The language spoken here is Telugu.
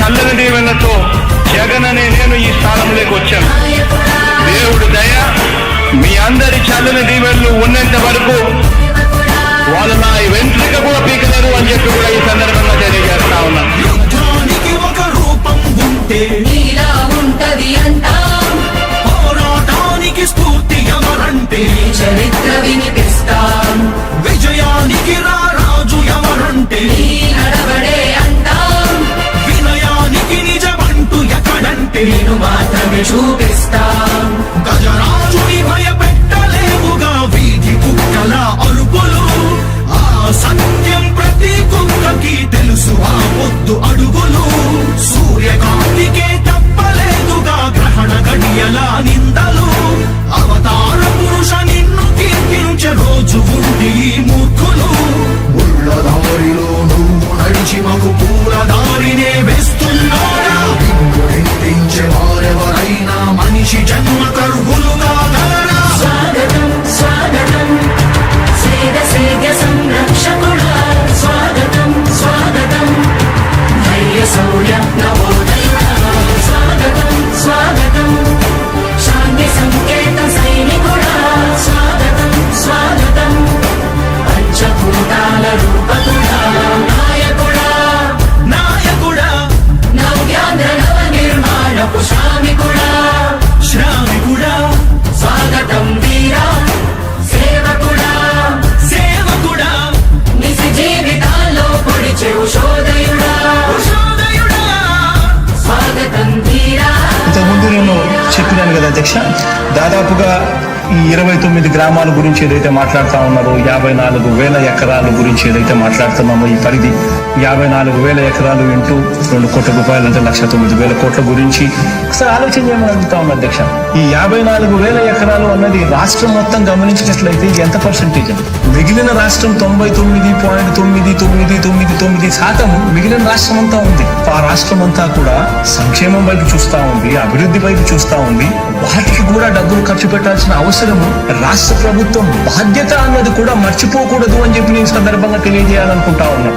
చల్లని దీవెనతో జగన్ అనే నేను ఈ స్థానంలోకి వచ్చాను. దేవుడు దయ మీ అందరి చల్లని దీవెనలు ఉన్నంత వరకు వాళ్ళు నా వెంట్రుక కూడా పీకలేరు అని చెప్పి కూడా ఈ సందర్భంగా తెలియజేస్తా ఉన్నాను. యుద్ధానికి ఒక రూపం ఉంటే నీలా ఉంటది అంటాం, పోరాటానికి స్ఫూర్తి ఎవరంటే చరిత్ర వినిపిస్తాం, విజయానికి రారాజు ఎవరంటే నీ నడవడే అంటాం, వినయానికి నిజమంటూ ఎక్కడంటే నేను మాత్రమే చూపిస్తాం. గజరాజుని భయపెట్టలేవుగా వీధి కుక్కల అరుపులు. ఆ సత్యం ప్రతి కుక్కకి తెలుసు ఆ పొద్దు అడుగులు. సూర్యకాంతికే తప్పలేదుగా గ్రహణ గడియల నిందలు. అవతార పురుష నిన్ను కీర్తించే రోజు ఉంది ఈ మూర్ఖులు. ముళ్ళ దారిలో నువ్వు నడిచి మాకు పూల దారినే వేస్తున్నాడా? నిందించే వారెవరైనా మనిషి జన్మ కర్వులుగా గలరా? స్వాగతం స్వాగతం సేద సేద్య సంరక్షకుడా, స్వాగతం స్వాగతం ధైర్య శౌర్య నవోదయుడా, స్వాగతం స్వాగతం శాంతి సంకేత సైనికుడా, స్వాగతం స్వాగతం పంచభూతాల రూపకుడా, నాయకుడా నాయకుడా నవ్యాంధ్ర నవ నిర్మాణపు శ్రామికుడా, శ్రామికుడా స్వాగతం వీరా సేవకుడా, సేవకుడా నిజ జీవితాల్లో పొడిచే ఉషోదయుడా, ఉషోదయుడా స్వాగతం వీరా. ఇంతకుముందు నేను చెప్పినాను కదా అధ్యక్ష, దాదాపుగా ఈ 29 గ్రామాల గురించి ఏదైతే మాట్లాడుతూ ఉన్నారో, 54,000 ఎకరాల గురించి ఏదైతే మాట్లాడుతున్నామో, ఈ పరిధి 54,000 ఎకరాలు ఇంటూ 2 కోట్ల రూపాయలు అంటే 1,09,000 కోట్ల గురించి ఒకసారి ఆలోచన చేయమని అడుగుతా ఉన్నా అధ్యక్ష. ఈ 54,000 ఎకరాలు అన్నది రాష్ట్రం మొత్తం గమనించినట్లయితే ఇది ఎంత పర్సెంటేజ్? మిగిలిన రాష్ట్రం 99.9999% మిగిలిన రాష్ట్రం అంతా ఉంది. ఆ రాష్ట్రం అంతా కూడా సంక్షేమం వైపు చూస్తా ఉంది, అభివృద్ధి వైపు చూస్తా ఉంది. వాటికి కూడా డబ్బులు ఖర్చు పెట్టాల్సిన అవసరము రాష్ట్ర ప్రభుత్వం బాధ్యత అన్నది కూడా మర్చిపోకూడదు అని చెప్పి నేను సందర్భంగా తెలియజేయాలనుకుంటా ఉన్నా.